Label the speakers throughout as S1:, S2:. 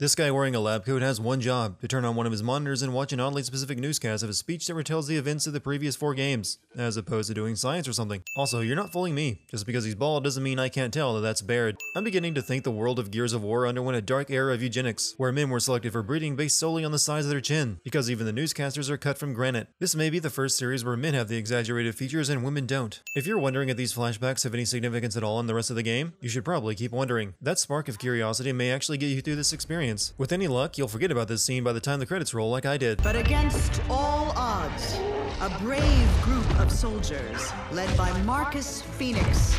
S1: This guy wearing a lab coat has one job, to turn on one of his monitors and watch an oddly specific newscast of a speech that retells the events of the previous 4 games, as opposed to doing science or something. Also, you're not fooling me. Just because he's bald doesn't mean I can't tell that that's Baird. I'm beginning to think the world of Gears of War underwent a dark era of eugenics, where men were selected for breeding based solely on the size of their chin, because even the newscasters are cut from granite. This may be the first series where men have the exaggerated features and women don't. If you're wondering if these flashbacks have any significance at all in the rest of the game, you should probably keep wondering. That spark of curiosity may actually get you through this experience. With any luck, you'll forget about this scene by the time the credits roll like I did.
S2: But against all odds, a brave group of soldiers, led by Marcus Phoenix,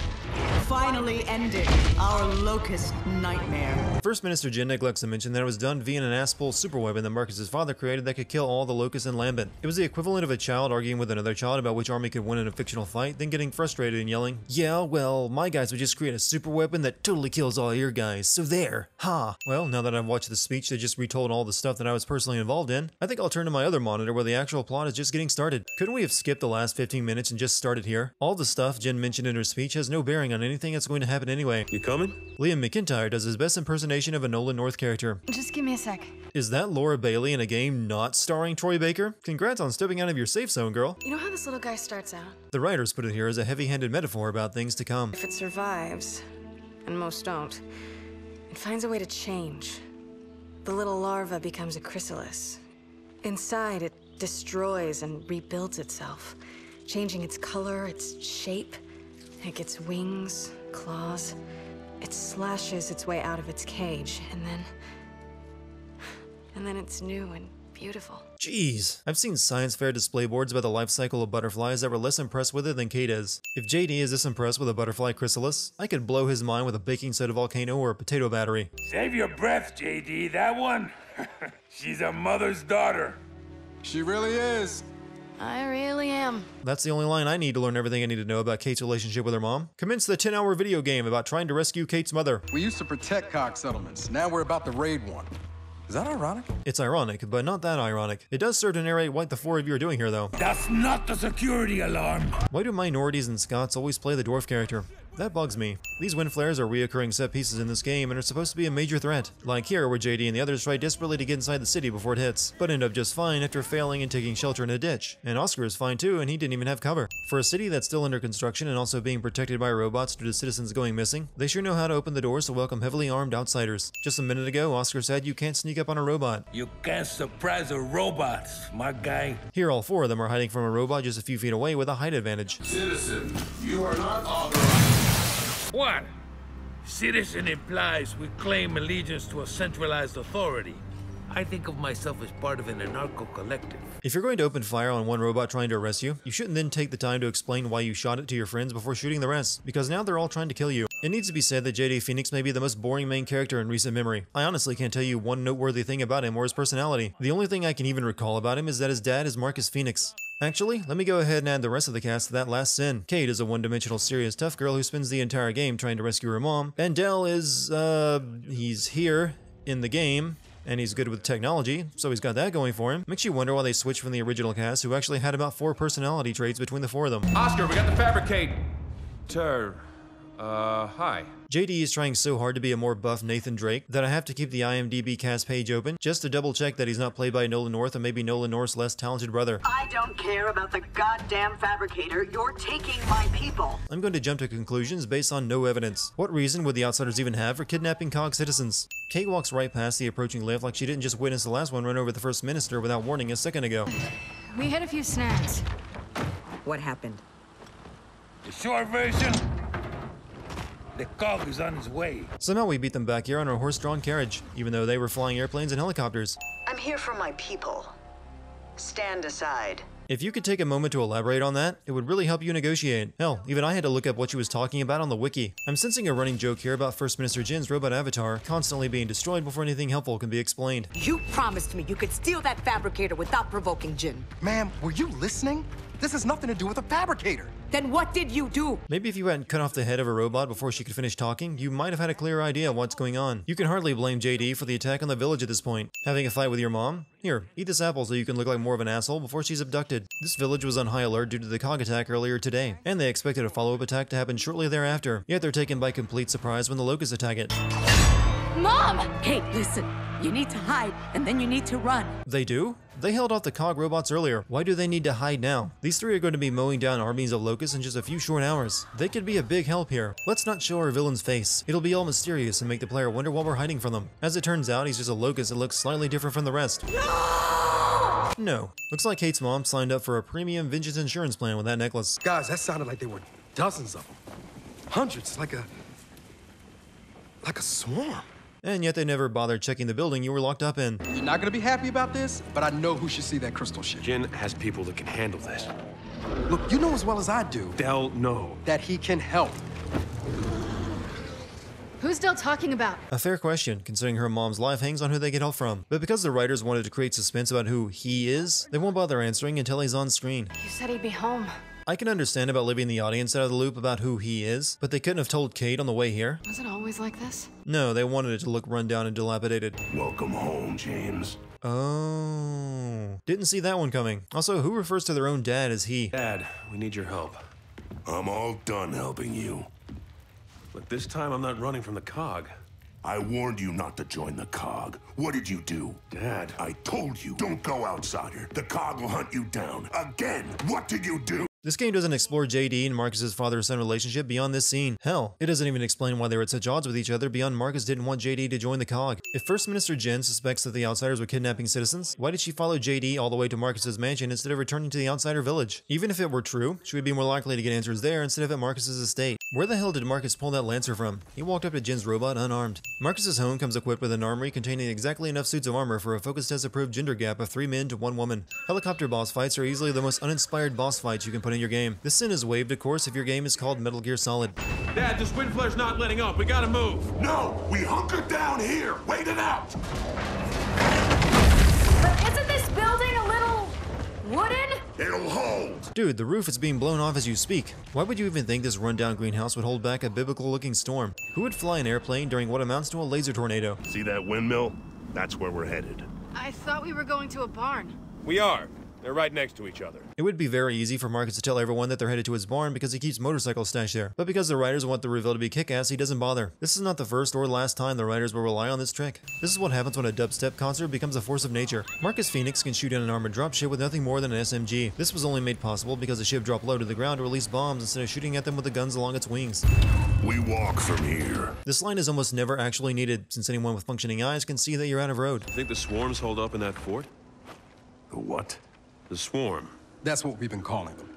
S2: finally ended our locust nightmare.
S1: First Minister Jin neglects to mention that it was done via an ass-pull superweapon that Marcus's father created that could kill all the locusts in Lambent. It was the equivalent of a child arguing with another child about which army could win in a fictional fight, then getting frustrated and yelling, "Yeah, well, my guys would just create a superweapon that totally kills all your guys, so there, ha." Well, now that I've watched the speech that just retold all the stuff that I was personally involved in, I think I'll turn to my other monitor where the actual plot is just getting started. Couldn't we have skipped the last 15 minutes and just started here? All the stuff Jin mentioned in her speech has no bearing on anything that's going to happen anyway.
S3: You coming?
S1: Liam McIntyre does his best impersonation of a Nolan North character.
S4: Just give me a sec.
S1: Is that Laura Bailey in a game not starring Troy Baker? Congrats on stepping out of your safe zone, girl.
S4: You know how this little guy starts out?
S1: The writers put it here as a heavy-handed metaphor about things to come.
S4: If it survives, and most don't, it finds a way to change. The little larva becomes a chrysalis. Inside, it destroys and rebuilds itself, changing its color, its shape. It gets wings, claws. It slashes its way out of its cage, and then it's new and beautiful.
S1: Jeez, I've seen science fair display boards about the life cycle of butterflies that were less impressed with it than Kate is. If JD is this impressed with a butterfly chrysalis, I could blow his mind with a baking soda volcano or a potato battery.
S5: Save your breath, JD. That one? She's a mother's daughter.
S6: She really is.
S4: I really am.
S1: That's the only line I need to learn everything I need to know about Kate's relationship with her mom. Commence the 10-hour video game about trying to rescue Kate's mother.
S6: We used to protect Cox settlements. Now we're about to raid one. Is that ironic?
S1: It's ironic, but not that ironic. It does serve to narrate what the 4 of you are doing here, though.
S5: That's not the security alarm.
S1: Why do minorities and Scots always play the dwarf character? That bugs me. These wind flares are reoccurring set pieces in this game and are supposed to be a major threat. Like here, where JD and the others try desperately to get inside the city before it hits, but end up just fine after failing and taking shelter in a ditch. And Oscar is fine too, and he didn't even have cover. For a city that's still under construction and also being protected by robots due to citizens going missing, they sure know how to open the doors to welcome heavily armed outsiders. Just a minute ago, Oscar said you can't sneak up on a robot.
S5: You can't surprise a robot, my guy.
S1: Here, all 4 of them are hiding from a robot just a few feet away with a height advantage.
S7: Citizen, you are not authorized.
S5: What? Citizen implies we claim allegiance to a centralized authority. I think of myself as part of an anarcho-collective.
S1: If you're going to open fire on one robot trying to arrest you, you shouldn't then take the time to explain why you shot it to your friends before shooting the rest, because now they're all trying to kill you. It needs to be said that JD Phoenix may be the most boring main character in recent memory. I honestly can't tell you one noteworthy thing about him or his personality. The only thing I can even recall about him is that his dad is Marcus Phoenix. Actually, let me go ahead and add the rest of the cast to that last sin. Kate is a one-dimensional, serious, tough girl who spends the entire game trying to rescue her mom. And Dell is, he's here in the game, and he's good with technology, so he's got that going for him. Makes you wonder why they switched from the original cast, who actually had about 4 personality traits between the 4 of them.
S6: Oscar, we got the fabricate. Hi.
S1: JD is trying so hard to be a more buff Nathan Drake that I have to keep the IMDb cast page open just to double check that he's not played by Nolan North and maybe Nolan North's less talented brother.
S2: I don't care about the goddamn fabricator. You're taking my people.
S1: I'm going to jump to conclusions based on no evidence. What reason would the outsiders even have for kidnapping COG citizens? Kate walks right past the approaching lift like she didn't just witness the last one run over the First Minister without warning a second ago.
S4: We hit a few snags.
S2: What happened?
S5: The short version? The cog is on his way.
S1: Somehow we beat them back here on our horse-drawn carriage, even though they were flying airplanes and helicopters.
S2: I'm here for my people. Stand aside.
S1: If you could take a moment to elaborate on that, it would really help you negotiate. Hell, even I had to look up what she was talking about on the wiki. I'm sensing a running joke here about First Minister Jin's robot avatar constantly being destroyed before anything helpful can be explained.
S8: You promised me you could steal that fabricator without provoking Jin.
S6: Ma'am, were you listening? This has nothing to do with a fabricator.
S8: Then what did you do?
S1: Maybe if you hadn't cut off the head of a robot before she could finish talking, you might have had a clear idea of what's going on. You can hardly blame JD for the attack on the village at this point. Having a fight with your mom? Here, eat this apple so you can look like more of an asshole before she's abducted. This village was on high alert due to the COG attack earlier today, and they expected a follow-up attack to happen shortly thereafter. Yet they're taken by complete surprise when the locusts attack it.
S8: Mom! Hey, listen. You need to hide, and then you need to run.
S1: They do? They held off the cog robots earlier. Why do they need to hide now? These three are going to be mowing down armies of locusts in just a few short hours. They could be a big help here. Let's not show our villain's face. It'll be all mysterious and make the player wonder what we're hiding from them. As it turns out, he's just a locust that looks slightly different from the rest. No. Looks like Kate's mom signed up for a premium vengeance insurance plan with that necklace.
S6: Guys, that sounded like there were dozens of them. Hundreds, like a swarm.
S1: And yet they never bothered checking the building you were locked up in.
S6: You're not gonna be happy about this, but I know who should see that crystal shit.
S3: Jin has people that can handle this.
S6: Look, you know as well as I do
S3: They'll know.
S6: that he can help.
S9: Who's Del talking about?
S1: A fair question, considering her mom's life hangs on who they get help from. But because the writers wanted to create suspense about who he is, they won't bother answering until he's on screen.
S4: You said he'd be home.
S1: I can understand about leaving the audience out of the loop about who he is, but they couldn't have told Kate on the way here.
S4: Was it always like this?
S1: No, they wanted it to look run down and dilapidated.
S7: Welcome home, James.
S1: Oh. Didn't see that one coming. Also, who refers to their own dad as he?
S3: Dad, we need your help.
S7: I'm all done helping you.
S3: Look, this time I'm not running from the cog.
S7: I warned you not to join the cog. What did you do?
S3: Dad.
S7: I told you, don't go outsider. The cog will hunt you down. Again, what did you do?
S1: This game doesn't explore JD and Marcus's father-son relationship beyond this scene. Hell, it doesn't even explain why they were at such odds with each other beyond Marcus didn't want JD to join the cog. If First Minister Jen suspects that the Outsiders were kidnapping citizens, why did she follow JD all the way to Marcus's mansion instead of returning to the Outsider village? Even if it were true, she would be more likely to get answers there instead of at Marcus's estate. Where the hell did Marcus pull that Lancer from? He walked up to Jen's robot unarmed. Marcus's home comes equipped with an armory containing exactly enough suits of armor for a focus test-approved gender gap of 3 men to 1 woman. Helicopter boss fights are easily the most uninspired boss fights you can put in your game. This sin is waived, of course, if your game is called Metal Gear Solid.
S3: Dad, this wind flare's not letting up. We gotta move.
S7: No, we hunkered down here. Wait it out.
S9: But isn't this building a little wooden?
S7: It'll hold.
S1: Dude, the roof is being blown off as you speak. Why would you even think this rundown greenhouse would hold back a biblical-looking storm? Who would fly an airplane during what amounts to a laser tornado?
S10: See that windmill? That's where we're headed.
S9: I thought we were going to a barn.
S3: We are. They're right next to each other.
S1: It would be very easy for Marcus to tell everyone that they're headed to his barn because he keeps motorcycles stashed there. But because the writers want the reveal to be kick-ass, he doesn't bother. This is not the first or last time the writers will rely on this trick. This is what happens when a dubstep concert becomes a force of nature. Marcus Phoenix can shoot in an armored dropship with nothing more than an SMG. This was only made possible because the ship dropped low to the ground to release bombs instead of shooting at them with the guns along its wings.
S7: We walk from here.
S1: This line is almost never actually needed, since anyone with functioning eyes can see that you're out of road.
S3: Think the swarms hold up in that fort?
S7: The what?
S3: The swarm.
S6: That's what we've been calling them.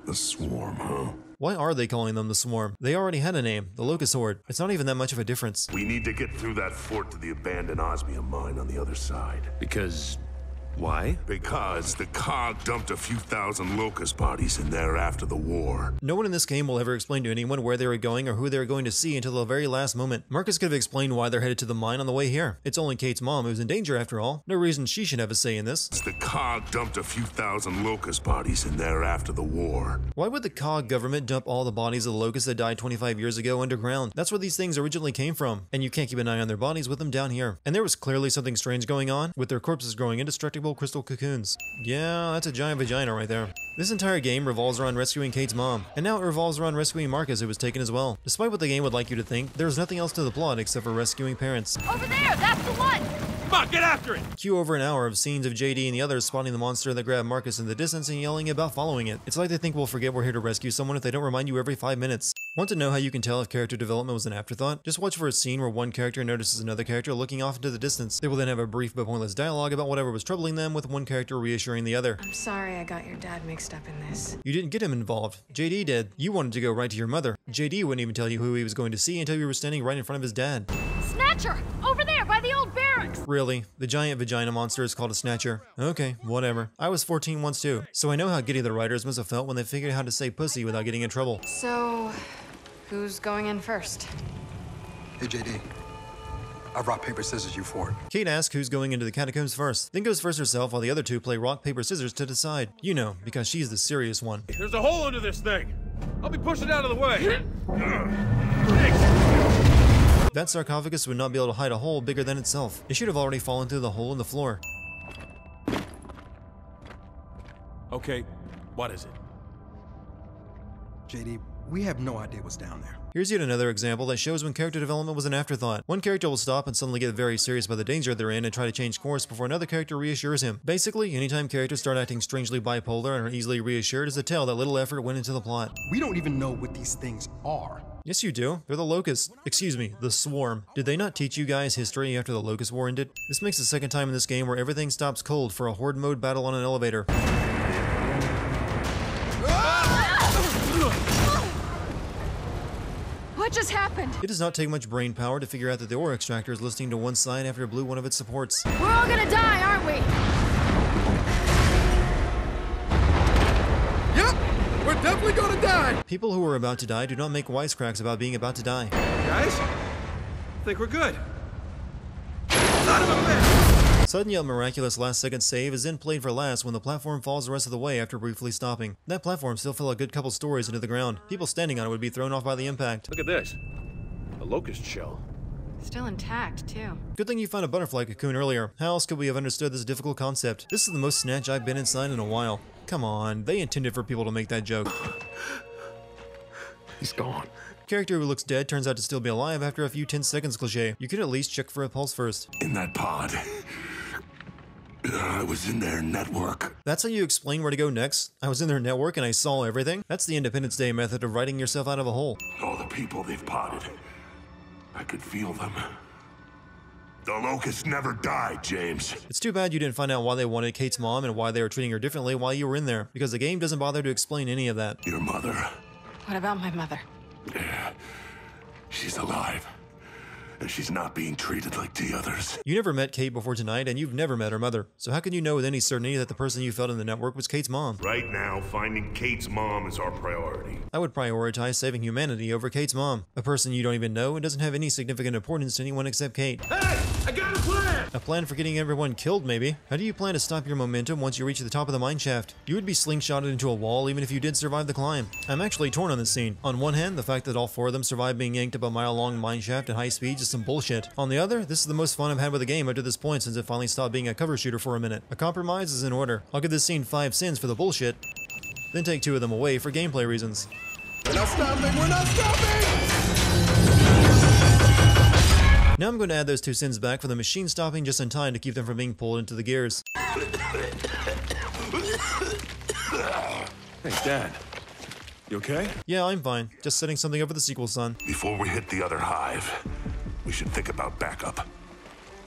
S7: The swarm, huh?
S1: Why are they calling them the Swarm? They already had a name, the Locust Horde. It's not even that much of a difference.
S7: We need to get through that fort to the abandoned osmium mine on the other side.
S3: Because... why?
S7: Because the cog dumped a few thousand locust bodies in there after the war.
S1: No one in this game will ever explain to anyone where they were going or who they were going to see until the very last moment. Marcus could have explained why they're headed to the mine on the way here. It's only Kate's mom who's in danger after all. No reason she should have a say in this.
S7: The cog dumped a few thousand locust bodies in there after the war.
S1: Why would the cog government dump all the bodies of the locusts that died 25 years ago underground? That's where these things originally came from. And you can't keep an eye on their bodies with them down here. And there was clearly something strange going on, with their corpses growing indestructible crystal cocoons. Yeah, that's a giant vagina right there. This entire game revolves around rescuing Kate's mom, and now it revolves around rescuing Marcus, who was taken as well. Despite what the game would like you to think, there's nothing else to the plot except for rescuing parents.
S9: Over there, that's the one!
S3: Come on, get after it!
S1: Cue over an hour of scenes of JD and the others spotting the monster that grabbed Marcus in the distance and yelling about following it. It's like they think we'll forget we're here to rescue someone if they don't remind you every 5 minutes. Want to know how you can tell if character development was an afterthought? Just watch for a scene where one character notices another character looking off into the distance. They will then have a brief but pointless dialogue about whatever was troubling them, with one character reassuring the other.
S4: I'm sorry I got your dad mixed up in this.
S1: You didn't get him involved. JD did. You wanted to go right to your mother. JD wouldn't even tell you who he was going to see until you were standing right in front of his dad.
S9: Snatcher! Over there, by the old barracks!
S1: Really? The giant vagina monster is called a snatcher? Okay, whatever. I was 14 once too, so I know how giddy the writers must have felt when they figured out how to say pussy without getting in trouble.
S4: So, who's going in first?
S6: Hey, JD. I rock, paper, scissors, you for it.
S1: Kate asks who's going into the catacombs first, then goes first herself while the other two play rock, paper, scissors to decide. You know, because she's the serious one.
S3: There's a hole under this thing. I'll be pushing out of the way.
S1: That sarcophagus would not be able to hide a hole bigger than itself. It should have already fallen through the hole in the floor.
S3: Okay, what is it?
S6: JD, We have no idea what's down there.
S1: Here's yet another example that shows when character development was an afterthought. One character will stop and suddenly get very serious about the danger they're in and try to change course before another character reassures him. Basically, anytime characters start acting strangely bipolar and are easily reassured is a tell that little effort went into the plot.
S6: We don't even know what these things are.
S1: Yes, you do. They're the Locusts. Excuse me, the Swarm. Did they not teach you guys history after the Locust War ended? This makes the second time in this game where everything stops cold for a horde mode battle on an elevator.
S9: What just happened?
S1: It does not take much brain power to figure out that the ore extractor is listing to one side after it blew one of its supports.
S9: We're all gonna die, aren't we?
S3: Yep! We're definitely gonna die!
S1: People who are about to die do not make wisecracks about being about to die.
S3: Guys? I think we're good. Son of a bitch!
S1: Sudden yet miraculous last-second save is then played for last when the platform falls the rest of the way after briefly stopping. That platform still fell a good couple stories into the ground. People standing on it would be thrown off by the impact.
S10: Look at this. A locust shell.
S4: Still intact, too.
S1: Good thing you found a butterfly cocoon earlier. How else could we have understood this difficult concept? This is the most snatch I've been inside in a while. Come on, they intended for people to make that joke.
S10: He's gone.
S1: Character who looks dead turns out to still be alive after a few 10 seconds cliche. You could at least check for a pulse first.
S7: In that pod. I was in their network.
S1: That's how you explain where to go next? I was in their network and I saw everything? That's the Independence Day method of writing yourself out of a hole.
S7: All the people they've potted. I could feel them. The Locust never died, James.
S1: It's too bad you didn't find out why they wanted Kate's mom and why they were treating her differently while you were in there, because the game doesn't bother to explain any of that.
S7: Your mother.
S4: What about my mother?
S7: Yeah. She's alive. And she's not being treated like the others.
S1: You never met Kate before tonight, and you've never met her mother. So how can you know with any certainty that the person you felt in the network was Kate's mom?
S10: Right now, finding Kate's mom is our priority.
S1: I would prioritize saving humanity over Kate's mom. A person you don't even know and doesn't have any significant importance to anyone except Kate.
S3: Hey! I got a plan!
S1: A plan for getting everyone killed, maybe? How do you plan to stop your momentum once you reach the top of the mine shaft? You would be slingshotted into a wall even if you did survive the climb. I'm actually torn on this scene. On one hand, the fact that all 4 of them survived being yanked up a mile-long mine shaft at high speeds is some bullshit. On the other, this is the most fun I've had with the game up to this point since it finally stopped being a cover shooter for a minute. A compromise is in order. I'll give this scene 5 sins for the bullshit, then take 2 of them away for gameplay reasons.
S3: We're not stopping! We're not stopping!
S1: Now I'm going to add those 2 sins back for the machine stopping just in time to keep them from being pulled into the gears.
S10: Hey, Dad. You okay?
S1: Yeah, I'm fine. Just setting something up for the sequel, son.
S7: Before we hit the other hive, we should think about backup.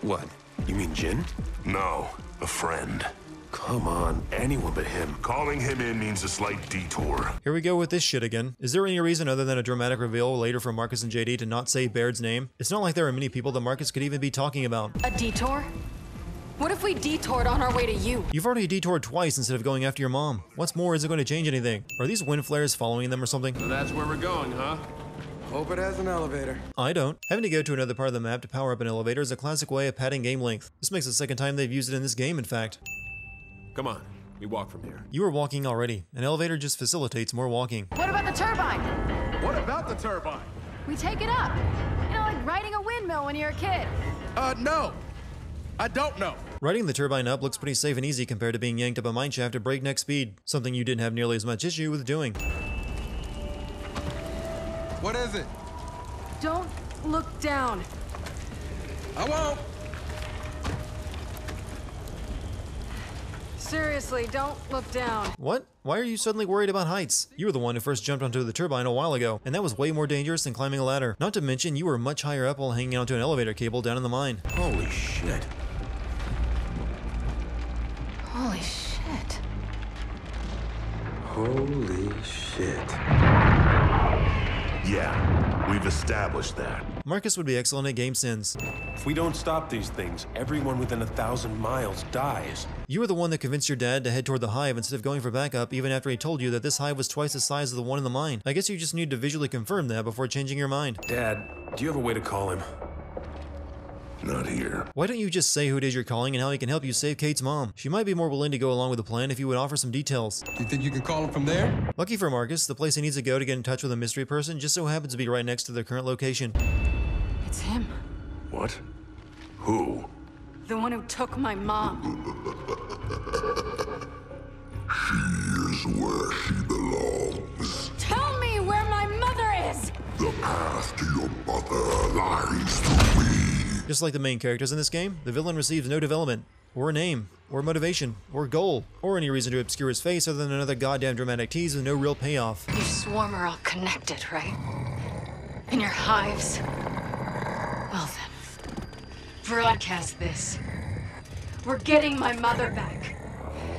S10: What? You mean Jin?
S7: No, a friend.
S10: Come on, anyone but him.
S7: Calling him in means a slight detour.
S1: Here we go with this shit again. Is there any reason other than a dramatic reveal later from Marcus and JD to not say Baird's name? It's not like there are many people that Marcus could even be talking about.
S4: A detour? What if we detoured on our way to you?
S1: You've already detoured twice instead of going after your mom. What's more, is it going to change anything? Are these wind flares following them or something?
S3: So that's where we're going, huh?
S6: Hope it has an elevator.
S1: I don't. Having to go to another part of the map to power up an elevator is a classic way of padding game length. This makes the second time they've used it in this game, in fact.
S3: Come on, we walk from here.
S1: You were walking already. An elevator just facilitates more walking.
S9: What about the turbine?
S3: What about the turbine?
S9: We take it up. You know, like riding a windmill when you're a kid.
S3: No. I don't know.
S1: Riding the turbine up looks pretty safe and easy compared to being yanked up a mineshaft at breakneck speed, something you didn't have nearly as much issue with doing.
S6: What is it?
S4: Don't look down.
S3: I won't.
S4: Seriously, don't look down.
S1: What? Why are you suddenly worried about heights? You were the one who first jumped onto the turbine a while ago, and that was way more dangerous than climbing a ladder. Not to mention, you were much higher up while hanging onto an elevator cable down in the mine.
S10: Holy shit.
S4: Holy shit.
S10: Holy shit.
S7: Yeah, we've established that.
S1: Marcus would be excellent at game sense.
S11: If we don't stop these things, everyone within 1,000 miles dies.
S1: You were the one that convinced your dad to head toward the hive instead of going for backup even after he told you that this hive was twice the size of the one in the mine. I guess you just need to visually confirm that before changing your mind.
S11: Dad, do you have a way to call him?
S7: Not here.
S1: Why don't you just say who it is you're calling and how he can help you save Kate's mom? She might be more willing to go along with the plan if you would offer some details.
S6: You think you can call him from there?
S1: Lucky for Marcus, the place he needs to go to get in touch with a mystery person just so happens to be right next to their current location.
S4: It's him.
S7: What? Who?
S4: The one who took my mom.
S7: She is where she belongs.
S9: Tell me where my
S1: Just like the main characters in this game, the villain receives no development, or a name, or motivation, or goal, or any reason to obscure his face other than another goddamn dramatic tease with no real payoff.
S4: You swarm are all connected, right? In your hives? Well then, broadcast this. We're getting my mother back.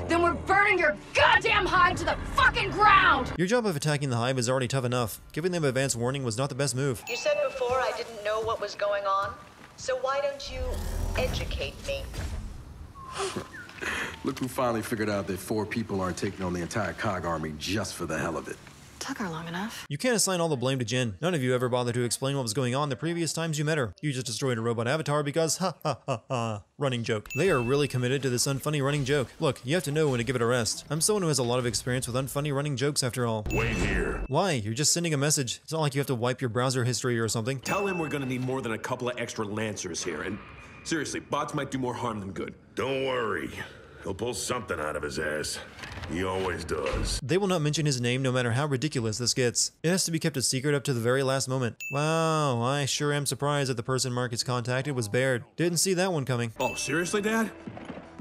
S4: Then we're burning your goddamn hive to the fucking ground!
S1: Your job of attacking the hive is already tough enough. Giving them advance warning was not the best move.
S2: You said before I didn't know what was going on, so why don't you educate me?
S6: Look who finally figured out that 4 people aren't taking on the entire COG army just for the hell of it.
S4: Took her long enough.
S1: You can't assign all the blame to Jin. None of you ever bothered to explain what was going on the previous times you met her. You just destroyed a robot avatar because ha ha ha ha. Running joke. They are really committed to this unfunny running joke. Look, you have to know when to give it a rest. I'm someone who has a lot of experience with unfunny running jokes after all.
S7: Wait here.
S1: Why? You're just sending a message. It's not like you have to wipe your browser history or something.
S11: Tell him we're gonna need more than a couple of extra Lancers here, and seriously, bots might do more harm than good.
S7: Don't worry. He'll pull something out of his ass. He always does.
S1: They will not mention his name no matter how ridiculous this gets. It has to be kept a secret up to the very last moment. Wow, I sure am surprised that the person Marcus contacted was Baird. Didn't see that one coming.
S11: Oh, seriously, Dad?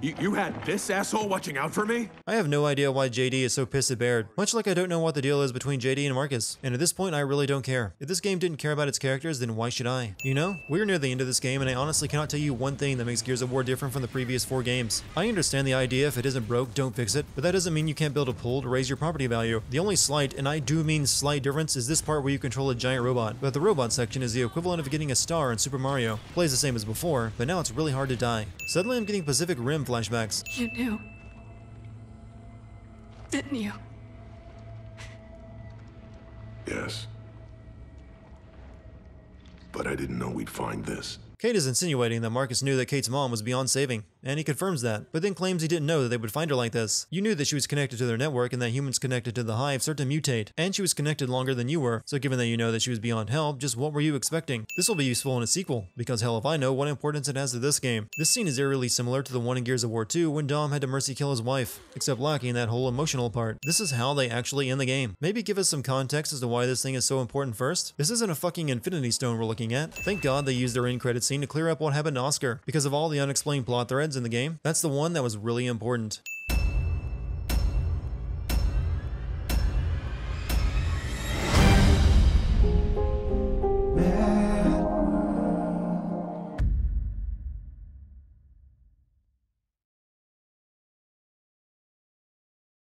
S11: You had this asshole watching out for me?
S1: I have no idea why JD is so pissed at Baird, much like I don't know what the deal is between JD and Marcus. And at this point, I really don't care. If this game didn't care about its characters, then why should I? You know, we're near the end of this game, and I honestly cannot tell you one thing that makes Gears of War different from the previous 4 games. I understand the idea if it isn't broke, don't fix it, but that doesn't mean you can't build a pool to raise your property value. The only slight, and I do mean slight difference, is this part where you control a giant robot. But the robot section is the equivalent of getting a star in Super Mario. Plays the same as before, but now it's really hard to die. Suddenly I'm getting Pacific Rim flashbacks.
S4: You knew. Didn't you?
S7: Yes. But I didn't know we'd find this.
S1: Kate is insinuating that Marcus knew that Kate's mom was beyond saving, and he confirms that, but then claims he didn't know that they would find her like this. You knew that she was connected to their network and that humans connected to the hive start to mutate, and she was connected longer than you were, so given that you know that she was beyond help, just what were you expecting? This will be useful in a sequel, because hell if I know what importance it has to this game. This scene is eerily similar to the one in Gears of War 2 when Dom had to mercy kill his wife, except lacking that whole emotional part. This is how they actually end the game. Maybe give us some context as to why this thing is so important first? This isn't a fucking Infinity Stone we're looking at. Thank God they used their end credit scene to clear up what happened to Oscar. Because of all the unexplained plot threads in the game, that's the one that was really important.